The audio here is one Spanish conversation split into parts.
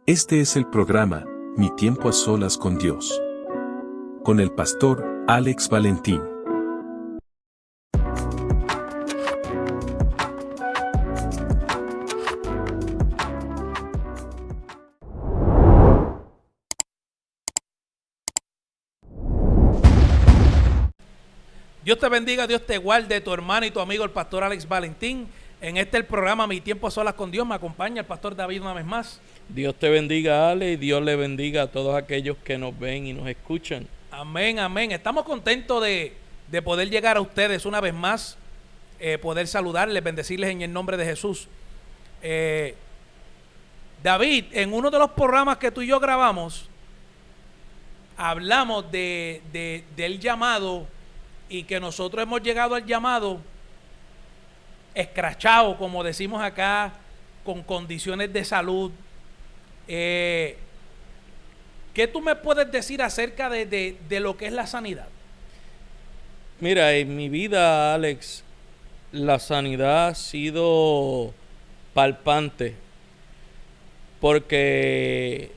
Este es el programa, Mi tiempo a solas con Dios. Con el pastor, Alex Valentín. Dios te bendiga, Dios te guarde, tu hermano y tu amigo el pastor Alex Valentín. En el programa Mi tiempo a solas con Dios me acompaña el pastor David una vez más. Dios te bendiga, Ale, y Dios le bendiga a todos aquellos que nos ven y nos escuchan. Amén, amén. Estamos contentos de poder llegar a ustedes una vez más, poder saludarles, bendecirles en el nombre de Jesús. David, en uno de los programas que tú y yo grabamos, hablamos del llamado y que nosotros hemos llegado al llamado escrachado, como decimos acá, con condiciones de salud. ¿Qué tú me puedes decir acerca de lo que es la sanidad? Mira, en mi vida, Alex, la sanidad ha sido palpante, porque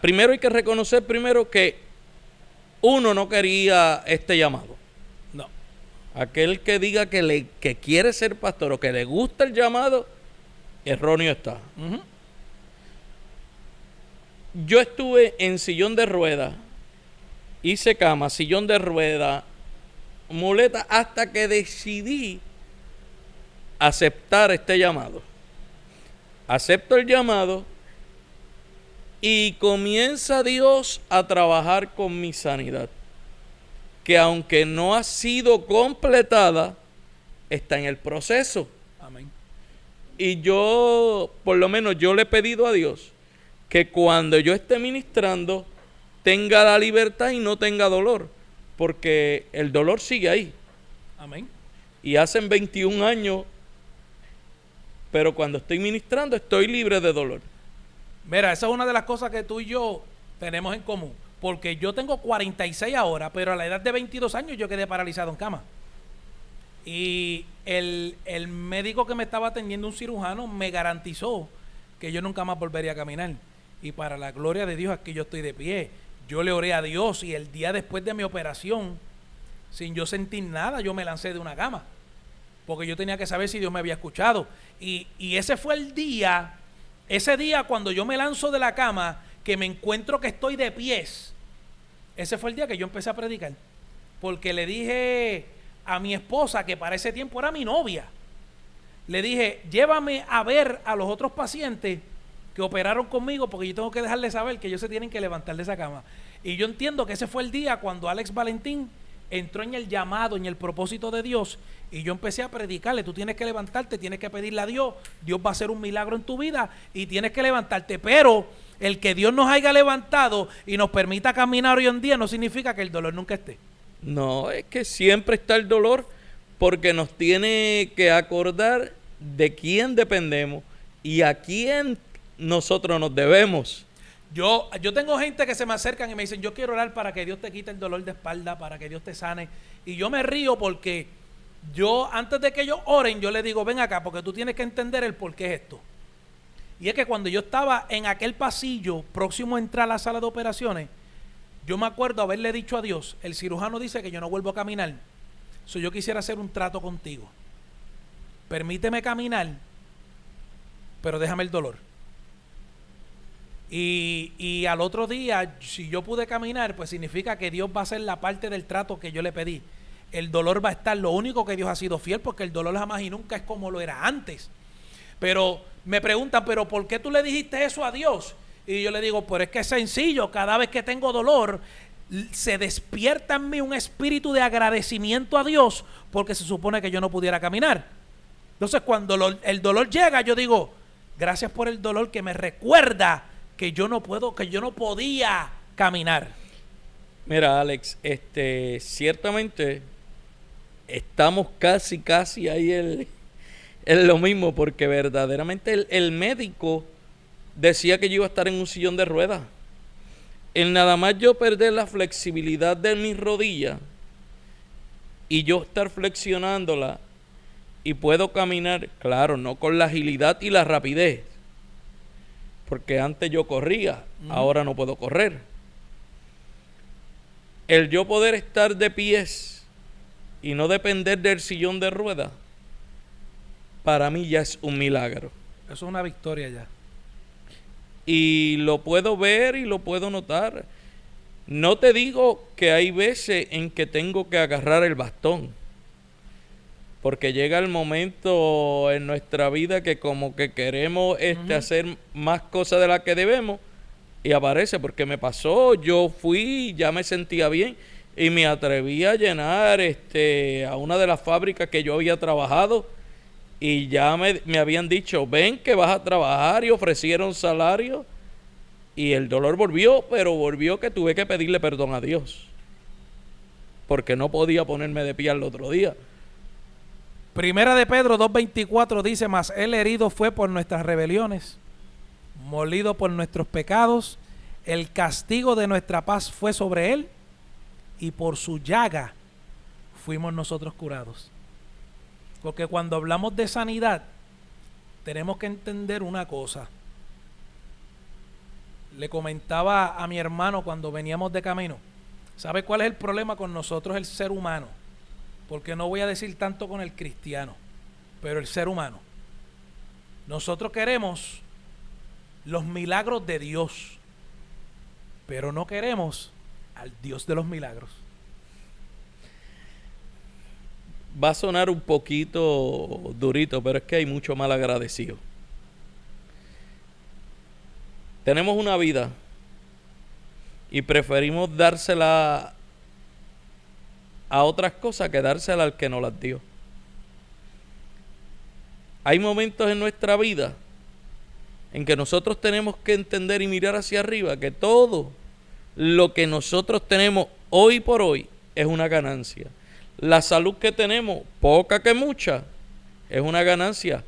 primero hay que reconocer que uno no quería este llamado. No. Aquel que diga que quiere ser pastor o que le gusta el llamado, erróneo está. Uh-huh. Yo estuve en sillón de ruedas, hice cama, sillón de ruedas, muleta, hasta que decidí aceptar este llamado. Acepto el llamado y comienza Dios a trabajar con mi sanidad, que aunque no ha sido completada, está en el proceso. Amén. Y yo, por lo menos yo le he pedido a Dios que cuando yo esté ministrando tenga la libertad y no tenga dolor, porque el dolor sigue ahí. Amén. Y hacen 21 años, pero cuando estoy ministrando estoy libre de dolor. Mira, esa es una de las cosas que tú y yo tenemos en común, porque yo tengo 46 ahora, pero a la edad de 22 años yo quedé paralizado en cama. Y el médico que me estaba atendiendo, un cirujano, me garantizó que yo nunca más volvería a caminar. Y para la gloria de Dios, aquí yo estoy de pie. Yo le oré a Dios y el día después de mi operación, sin yo sentir nada, yo me lancé de una cama, porque yo tenía que saber si Dios me había escuchado. Y ese fue el día, ese día cuando yo me lanzo de la cama, que me encuentro que estoy de pies. Ese fue el día que yo empecé a predicar, porque le dije a mi esposa, que para ese tiempo era mi novia, le dije, llévame a ver a los otros pacientes que operaron conmigo, porque yo tengo que dejarles saber que ellos se tienen que levantar de esa cama. Y yo entiendo que ese fue el día cuando Alex Valentín entró en el llamado, en el propósito de Dios, y yo empecé a predicarle, tú tienes que levantarte, tienes que pedirle a Dios, Dios va a hacer un milagro en tu vida y tienes que levantarte. Pero el que Dios nos haya levantado y nos permita caminar hoy en día no significa que el dolor nunca esté. No, es que siempre está el dolor, porque nos tiene que acordar de quién dependemos y a quién nosotros nos debemos. Yo tengo gente que se me acercan y me dicen, yo quiero orar para que Dios te quite el dolor de espalda, para que Dios te sane. Y yo me río porque yo, antes de que ellos oren, yo les digo, ven acá, porque tú tienes que entender el por qué es esto. Y es que cuando yo estaba en aquel pasillo próximo a entrar a la sala de operaciones, yo me acuerdo haberle dicho a Dios, el cirujano dice que yo no vuelvo a caminar, so yo quisiera hacer un trato contigo. Permíteme caminar, pero déjame el dolor. Y al otro día, si yo pude caminar, pues significa que Dios va a hacer la parte del trato que yo le pedí. El dolor va a estar, lo único que Dios ha sido fiel, porque el dolor jamás y nunca es como lo era antes. Pero me preguntan, ¿pero por qué tú le dijiste eso a Dios? Y yo le digo, pues es que es sencillo, cada vez que tengo dolor, se despierta en mí un espíritu de agradecimiento a Dios, porque se supone que yo no pudiera caminar. Entonces cuando el dolor llega, yo digo, gracias por el dolor que me recuerda que yo no podía caminar. Mira, Alex, ciertamente estamos casi ahí en lo mismo, porque verdaderamente el médico decía que yo iba a estar en un sillón de ruedas. El nada más yo perder la flexibilidad de mis rodillas y yo estar flexionándola y puedo caminar, claro, no con la agilidad y la rapidez, porque antes yo corría, ahora no puedo correr. El yo poder estar de pies y no depender del sillón de ruedas, para mí ya es un milagro. Eso es una victoria ya. Y lo puedo ver y lo puedo notar. No te digo que hay veces en que tengo que agarrar el bastón, porque llega el momento en nuestra vida que como que queremos hacer más cosas de las que debemos, y aparece, porque me pasó, yo fui, ya me sentía bien y me atreví a llenar a una de las fábricas que yo había trabajado, y ya me habían dicho, ven que vas a trabajar, y ofrecieron salario, y el dolor volvió, pero volvió que tuve que pedirle perdón a Dios, porque no podía ponerme de pie al otro día. Primera de Pedro 2:24 dice, mas él herido fue por nuestras rebeliones, molido por nuestros pecados, el castigo de nuestra paz fue sobre él, y por su llaga fuimos nosotros curados. Porque cuando hablamos de sanidad, tenemos que entender una cosa. Le comentaba a mi hermano cuando veníamos de camino, ¿sabe cuál es el problema con nosotros, el ser humano? Porque no voy a decir tanto con el cristiano, pero el ser humano. Nosotros queremos los milagros de Dios, pero no queremos al Dios de los milagros. Va a sonar un poquito durito, pero es que hay mucho mal agradecido. Tenemos una vida y preferimos dársela a otras cosas que dársela al que nos las dio. Hay momentos en nuestra vida en que nosotros tenemos que entender y mirar hacia arriba que todo lo que nosotros tenemos hoy por hoy es una ganancia. La salud que tenemos, poca que mucha, es una ganancia,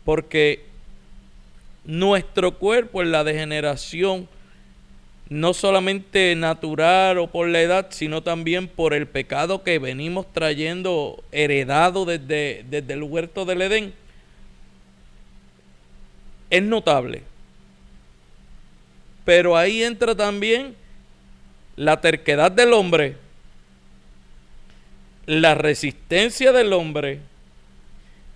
porque nuestro cuerpo en la degeneración, no solamente natural o por la edad, sino también por el pecado que venimos trayendo heredado desde el huerto del Edén, es notable. Pero ahí entra también la terquedad del hombre, la resistencia del hombre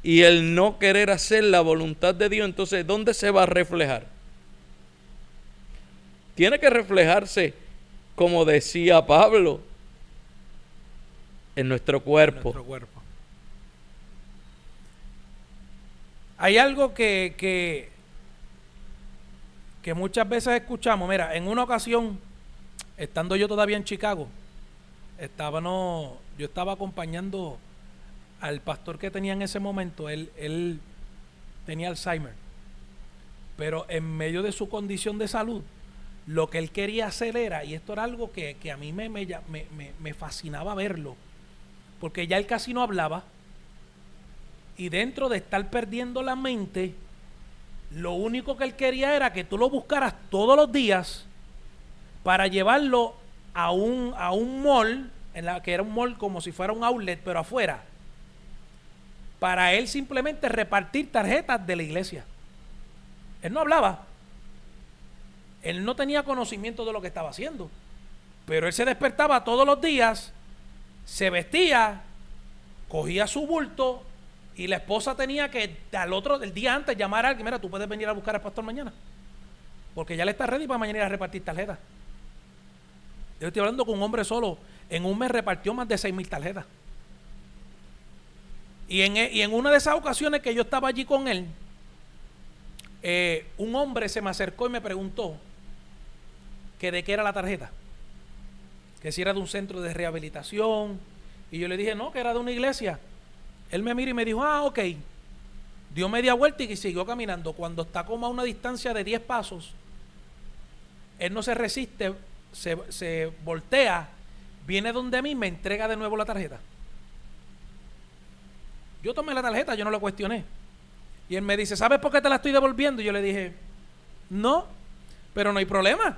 y el no querer hacer la voluntad de Dios. Entonces, ¿dónde se va a reflejar? Tiene que reflejarse, como decía Pablo, en nuestro cuerpo. Hay algo que muchas veces escuchamos. Mira, en una ocasión, estando yo todavía en Chicago, yo estaba acompañando al pastor que tenía en ese momento. Él tenía Alzheimer, pero en medio de su condición de salud, lo que él quería hacer era, y esto era algo que a mí me fascinaba verlo, porque ya él casi no hablaba, y dentro de estar perdiendo la mente, lo único que él quería era que tú lo buscaras todos los días para llevarlo a un mall, que era un mall como si fuera un outlet, pero afuera, para él simplemente repartir tarjetas de la iglesia. Él no hablaba, él no tenía conocimiento de lo que estaba haciendo, pero él se despertaba todos los días, se vestía, cogía su bulto, y la esposa tenía que el día antes llamar a alguien: mira, tú puedes venir a buscar al pastor mañana, porque ya le está ready para mañana ir a repartir tarjetas. Yo estoy hablando con un hombre solo, en un mes repartió más de 6,000 tarjetas. Y en una de esas ocasiones que yo estaba allí con él, un hombre se me acercó y me preguntó que de qué era la tarjeta, que si era de un centro de rehabilitación, y yo le dije no, que era de una iglesia. Él me miró y me dijo: ah, ok. Dio media vuelta y siguió caminando. Cuando está como a una distancia de 10 pasos, él no se resiste, se voltea, viene donde mí, me entrega de nuevo la tarjeta. Yo tomé la tarjeta, yo no la cuestioné. Y él me dice: ¿sabes por qué te la estoy devolviendo? Y yo le dije: no, pero no hay problema.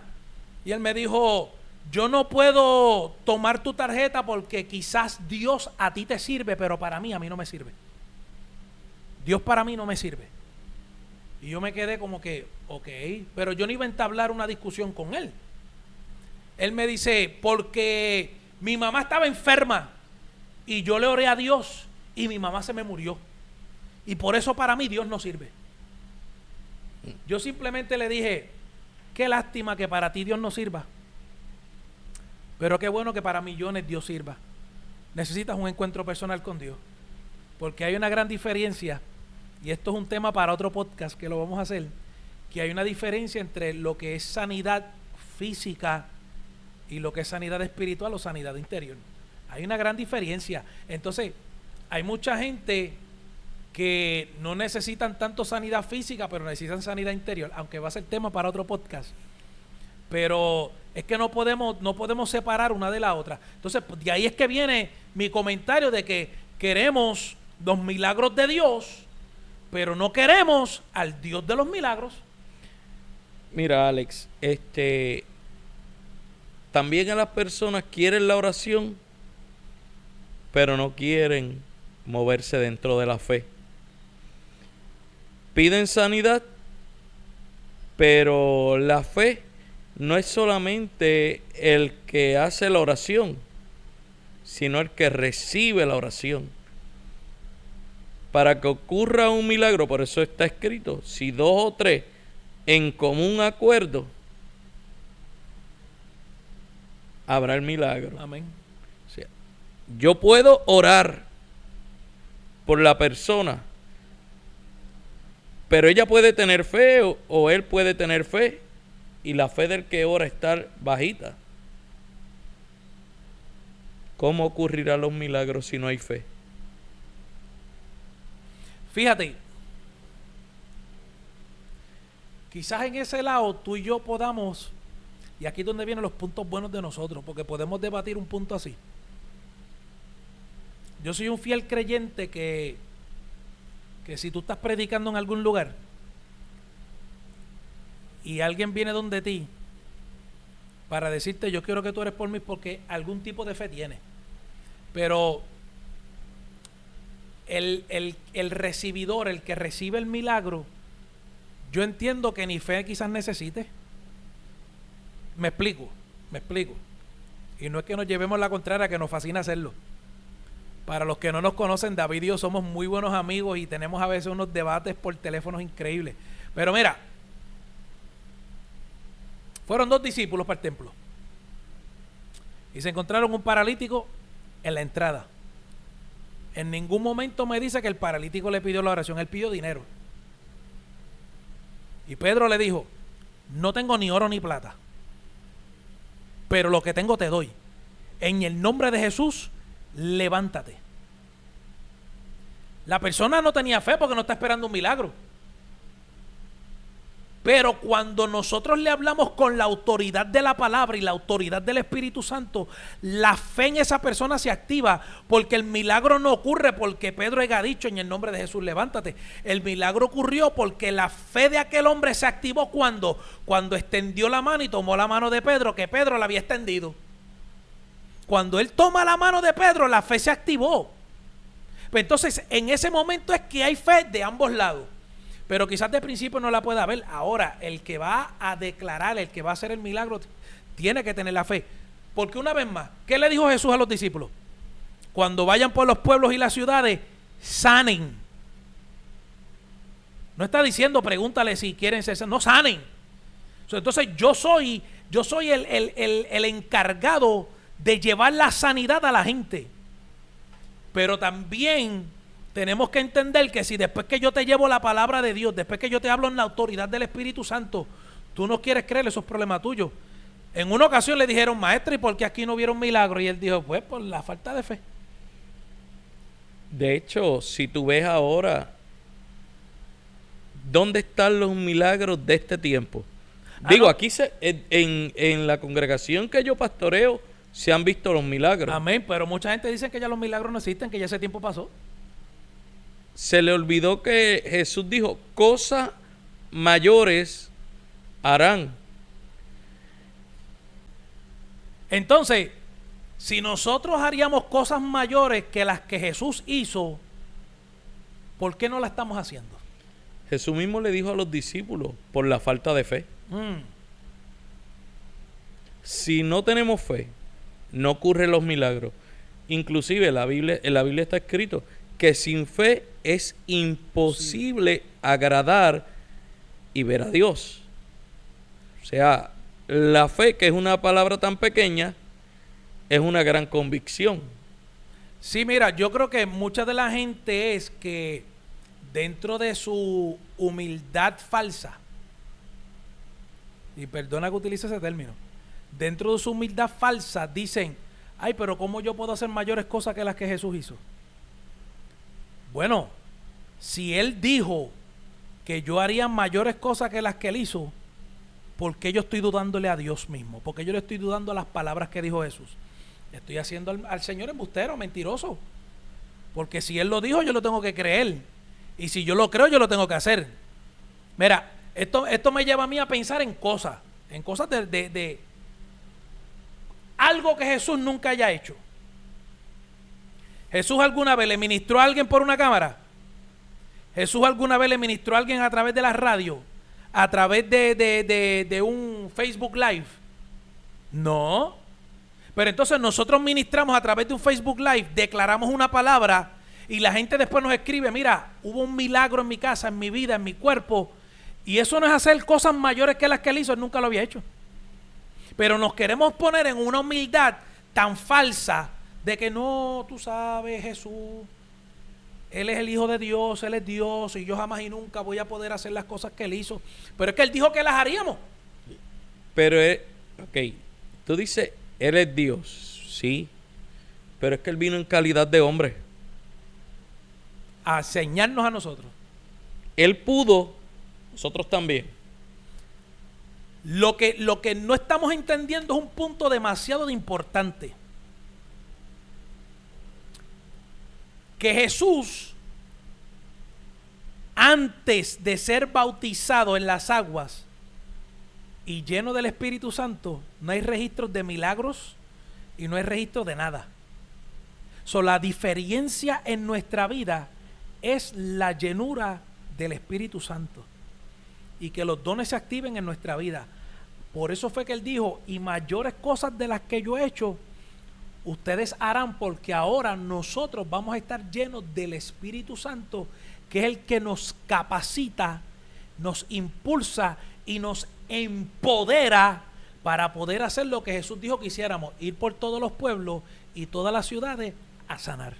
Y él me dijo: yo no puedo tomar tu tarjeta porque quizás Dios a ti te sirve, pero a mí no me sirve. Dios para mí no me sirve. Y yo me quedé como que, Ok, pero yo no iba a entablar una discusión con él. Él me dice, porque mi mamá estaba enferma y yo le oré a Dios y mi mamá se me murió. Y por eso para mí Dios no sirve. Yo simplemente le dije, qué lástima que para ti Dios no sirva. Pero qué bueno que para millones Dios sirva. Necesitas un encuentro personal con Dios. Porque hay una gran diferencia, y esto es un tema para otro podcast que lo vamos a hacer, que hay una diferencia entre lo que es sanidad física y lo que es sanidad espiritual o sanidad interior. Hay una gran diferencia. Entonces, hay mucha gente que no necesitan tanto sanidad física, pero necesitan sanidad interior, aunque va a ser tema para otro podcast. Pero es que no podemos separar una de la otra. Entonces, pues, de ahí es que viene mi comentario de que queremos los milagros de Dios, pero no queremos al Dios de los milagros. Mira, Alex, también a las personas quieren la oración, pero no quieren moverse dentro de la fe. Piden sanidad, pero la fe no es solamente el que hace la oración, sino el que recibe la oración. Para que ocurra un milagro, por eso está escrito, si 2 o 3 en común acuerdo, habrá el milagro. Amén. O sea, yo puedo orar por la persona, pero ella puede tener fe o él puede tener fe, y la fe del que ora está bajita. ¿Cómo ocurrirán los milagros si no hay fe? Fíjate, quizás en ese lado tú y yo podamos, y aquí es donde vienen los puntos buenos de nosotros, porque podemos debatir un punto así. Yo soy un fiel creyente que si tú estás predicando en algún lugar y alguien viene donde ti para decirte yo quiero que tú eres por mí, porque algún tipo de fe tiene, pero el recibidor, el que recibe el milagro, yo entiendo que ni fe quizás necesite. Me explico. Y no es que nos llevemos la contraria, que nos fascina hacerlo. Para los que no nos conocen, David y yo somos muy buenos amigos y tenemos a veces unos debates por teléfonos increíbles. Pero mira, fueron 2 discípulos para el templo y se encontraron un paralítico en la entrada. En ningún momento me dice que el paralítico le pidió la oración, él pidió dinero. Y Pedro le dijo, no tengo ni oro ni plata, pero lo que tengo te doy. En el nombre de Jesús, levántate. La persona no tenía fe porque no está esperando un milagro. Pero cuando nosotros le hablamos con la autoridad de la palabra y la autoridad del Espíritu Santo, la fe en esa persona se activa, porque el milagro no ocurre porque Pedro haya dicho en el nombre de Jesús levántate. El milagro ocurrió porque la fe de aquel hombre se activó cuando extendió la mano y tomó la mano de Pedro, que Pedro la había extendido. Cuando él toma la mano de Pedro, la fe se activó. Pues entonces en ese momento es que hay fe de ambos lados. Pero quizás de principio no la pueda ver. Ahora, el que va a declarar, el que va a hacer el milagro, tiene que tener la fe. Porque una vez más, ¿qué le dijo Jesús a los discípulos? Cuando vayan por los pueblos y las ciudades, sanen. No está diciendo, pregúntale si quieren ser sanos. No, sanen. Entonces yo soy el encargado de llevar la sanidad a la gente. Pero también tenemos que entender que si después que yo te llevo la palabra de Dios, después que yo te hablo en la autoridad del Espíritu Santo, tú no quieres creer, esos problemas tuyos. En una ocasión le dijeron, maestro, ¿y por qué aquí no vieron milagro? Y él dijo, pues por la falta de fe. De hecho, si tú ves ahora, ¿dónde están los milagros de este tiempo? Digo, no. Aquí en la congregación que yo pastoreo se han visto los milagros. Amén, pero mucha gente dice que ya los milagros no existen, que ya ese tiempo pasó. Se le olvidó que Jesús dijo, cosas mayores harán. Entonces, si nosotros haríamos cosas mayores que las que Jesús hizo, ¿por qué no las estamos haciendo? Jesús mismo le dijo a los discípulos por la falta de fe. Si no tenemos fe, no ocurren los milagros. Inclusive en la Biblia está escrito que sin fe es imposible agradar y ver a Dios. O sea, la fe, que es una palabra tan pequeña, es una gran convicción. Sí, mira, yo creo que mucha de la gente es que dentro de su humildad falsa, y perdona que utilice ese término, dentro de su humildad falsa dicen, ay, pero ¿cómo yo puedo hacer mayores cosas que las que Jesús hizo? Bueno, si Él dijo que yo haría mayores cosas que las que Él hizo, ¿por qué yo estoy dudándole a Dios mismo? ¿Por qué yo le estoy dudando a las palabras que dijo Jesús? Estoy haciendo al Señor embustero, mentiroso. Porque si Él lo dijo, yo lo tengo que creer. Y si yo lo creo, yo lo tengo que hacer. Mira, esto me lleva a mí a pensar en cosas de algo que Jesús nunca haya hecho. ¿Jesús alguna vez le ministró a alguien por una cámara? ¿Jesús alguna vez le ministró a alguien a través de la radio? ¿A través de un Facebook Live? No. Pero entonces nosotros ministramos a través de un Facebook Live, declaramos una palabra y la gente después nos escribe, mira, hubo un milagro en mi casa, en mi vida, en mi cuerpo. Y eso no es hacer cosas mayores que las que Él hizo, Él nunca lo había hecho. Pero nos queremos poner en una humildad tan falsa de que no, tú sabes, Jesús, Él es el Hijo de Dios, Él es Dios y yo jamás y nunca voy a poder hacer las cosas que Él hizo. Pero es que Él dijo que las haríamos. Pero, ok, tú dices, Él es Dios, sí, pero es que Él vino en calidad de hombre. A enseñarnos a nosotros. Él pudo, nosotros también. Lo que no estamos entendiendo es un punto demasiado importante. Que Jesús, antes de ser bautizado en las aguas y lleno del Espíritu Santo, no hay registros de milagros y no hay registros de nada. La diferencia en nuestra vida es la llenura del Espíritu Santo y que los dones se activen en nuestra vida. Por eso fue que Él dijo, y mayores cosas de las que yo he hecho, ustedes harán, porque ahora nosotros vamos a estar llenos del Espíritu Santo, que es el que nos capacita, nos impulsa y nos empodera para poder hacer lo que Jesús dijo que hiciéramos, ir por todos los pueblos y todas las ciudades a sanar.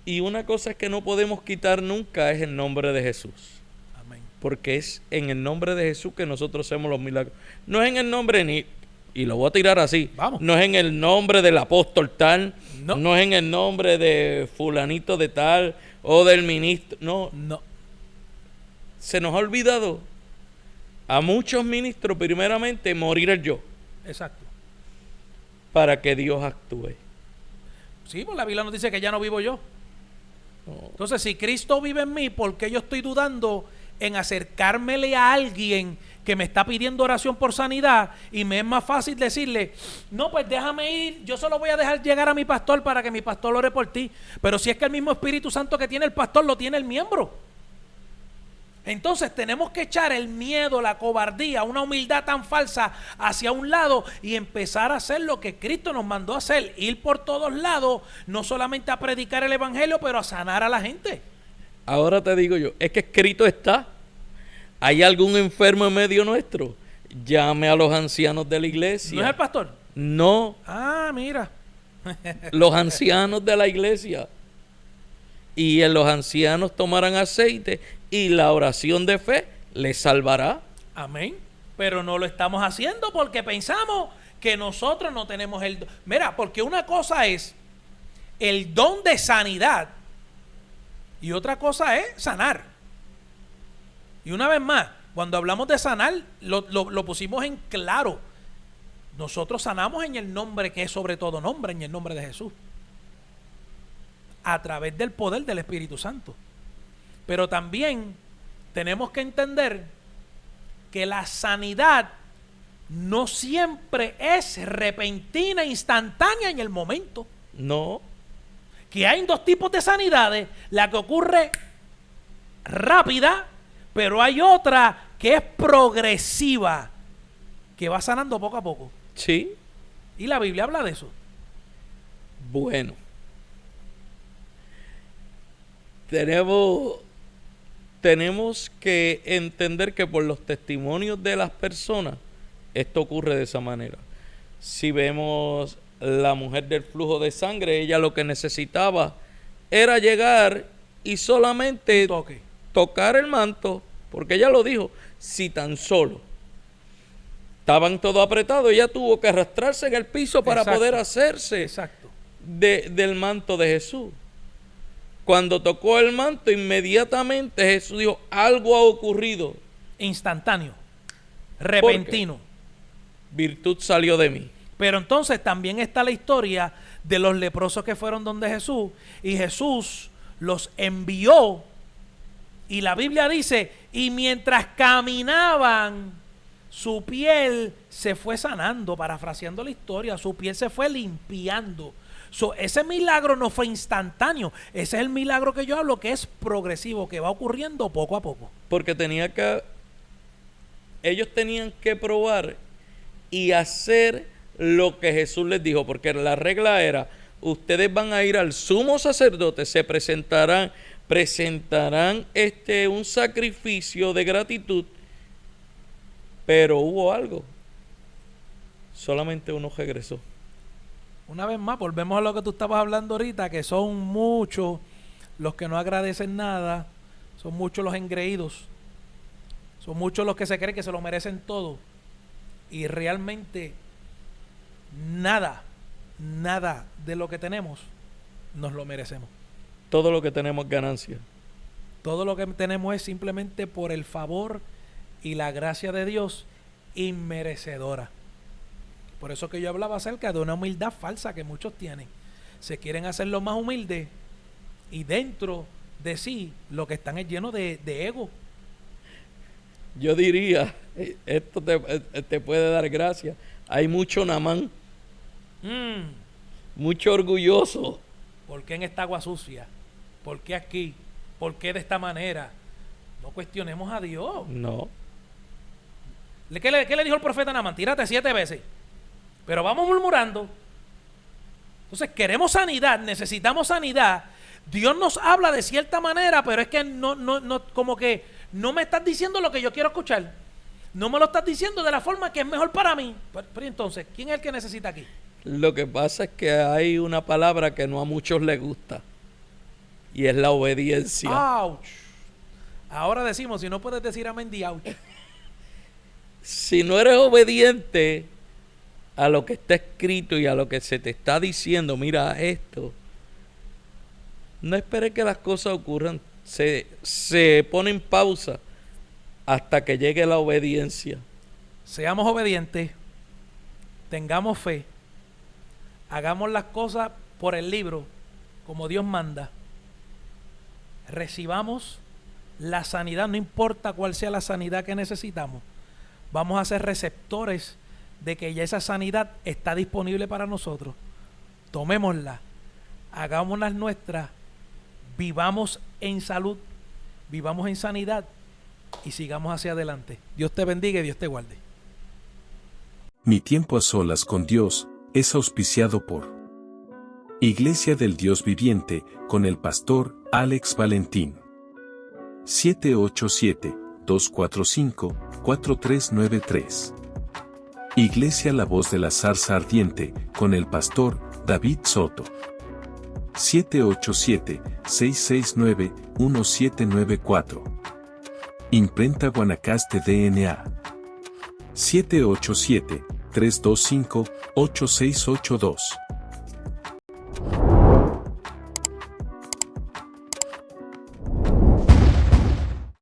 Y una cosa que no podemos quitar nunca es el nombre de Jesús. Amén. Porque es en el nombre de Jesús que nosotros hacemos los milagros. No es en el nombre y lo voy a tirar así. Vamos. No es en el nombre del apóstol tal, no. No es en el nombre de fulanito de tal o del ministro. No. Se nos ha olvidado a muchos ministros primeramente morir el yo. Exacto. Para que Dios actúe. Sí, pues la Biblia nos dice que ya no vivo yo. No. Entonces, si Cristo vive en mí, ¿por qué yo estoy dudando en acercármele a alguien que me está pidiendo oración por sanidad y me es más fácil decirle, no, pues déjame ir, yo solo voy a dejar llegar a mi pastor para que mi pastor ore por ti? Pero si es que el mismo Espíritu Santo que tiene el pastor lo tiene el miembro. Entonces tenemos que echar el miedo, la cobardía, una humildad tan falsa hacia un lado y empezar a hacer lo que Cristo nos mandó a hacer, ir por todos lados, no solamente a predicar el evangelio, pero a sanar a la gente. Ahora te digo yo, es que escrito está, ¿hay algún enfermo en medio nuestro? Llame a los ancianos de la iglesia. ¿No es el pastor? No. Ah, mira. Los ancianos de la iglesia. Y en los ancianos tomarán aceite y la oración de fe les salvará. Amén. Pero no lo estamos haciendo porque pensamos que nosotros no tenemos el don. Mira, porque una cosa es el don de sanidad y otra cosa es sanar. Y una vez más, cuando hablamos de sanar, lo pusimos en claro. Nosotros sanamos en el nombre que es sobre todo nombre, en el nombre de Jesús, a través del poder del Espíritu Santo. Pero también tenemos que entender que la sanidad no siempre es repentina, instantánea en el momento. No. Que hay dos tipos de sanidades, la que ocurre rápida, pero hay otra que es progresiva, que va sanando poco a poco. Sí. Y la Biblia habla de eso. Bueno. Tenemos que entender que por los testimonios de las personas, esto ocurre de esa manera. Si vemos la mujer del flujo de sangre, ella lo que necesitaba era llegar y solamente tocar el manto, porque ella lo dijo, si tan solo estaban todos apretados, ella tuvo que arrastrarse en el piso para poder hacerse del manto de Jesús. Cuando tocó el manto, inmediatamente Jesús dijo, algo ha ocurrido. Instantáneo, repentino. Virtud salió de mí. Pero entonces también está la historia de los leprosos que fueron donde Jesús, y Jesús los envió, y la Biblia dice, y mientras caminaban, su piel se fue sanando, parafraseando la historia, su piel se fue limpiando. Ese milagro no fue instantáneo, ese es el milagro que yo hablo, que es progresivo, que va ocurriendo poco a poco. Porque ellos tenían que probar y hacer lo que Jesús les dijo, porque la regla era, ustedes van a ir al sumo sacerdote, se presentarán un sacrificio de gratitud, pero hubo algo, solamente uno regresó. Una vez más, volvemos a lo que tú estabas hablando ahorita, que son muchos los que no agradecen nada, son muchos los engreídos, son muchos los que se creen que se lo merecen todo, y realmente nada de lo que tenemos nos lo merecemos. Todo lo que tenemos es ganancia. Todo lo que tenemos es simplemente por el favor y la gracia de Dios inmerecedora. Por eso que yo hablaba acerca de una humildad falsa que muchos tienen. Se quieren hacer lo más humilde y dentro de sí lo que están es lleno de ego. Yo diría, esto te puede dar gracia. Hay mucho namán, mucho orgulloso. ¿Por qué en esta agua sucia? ¿Por qué aquí? ¿Por qué de esta manera? No cuestionemos a Dios. No. ¿Qué le dijo el profeta Naamán? Tírate 7 veces. Pero vamos murmurando. Entonces queremos sanidad, necesitamos sanidad. Dios nos habla de cierta manera, pero es que no, como que no me estás diciendo lo que yo quiero escuchar. No me lo estás diciendo de la forma que es mejor para mí. Pero entonces, ¿quién es el que necesita aquí? Lo que pasa es que hay una palabra que no a muchos les gusta, y es la obediencia. ¡Auch! Ahora decimos, si no puedes decir amén, di ouch. Si no eres obediente a lo que está escrito y a lo que se te está diciendo, mira esto, no esperes que las cosas ocurran. Se pone en pausa hasta que llegue la obediencia. Seamos obedientes, tengamos fe, hagamos las cosas por el libro, como Dios manda. Recibamos la sanidad, no importa cuál sea la sanidad que necesitamos. Vamos a ser receptores de que ya esa sanidad está disponible para nosotros. Tomémosla, hagámoslas nuestras, vivamos en salud, vivamos en sanidad y sigamos hacia adelante. Dios te bendiga y Dios te guarde. Mi tiempo a solas con Dios es auspiciado por Iglesia del Dios Viviente, con el pastor Alex Valentín. 787-245-4393. Iglesia La Voz de la Zarza Ardiente, con el pastor David Soto. 787-669-1794. Imprenta Guanacaste DNA. 787-325-8682.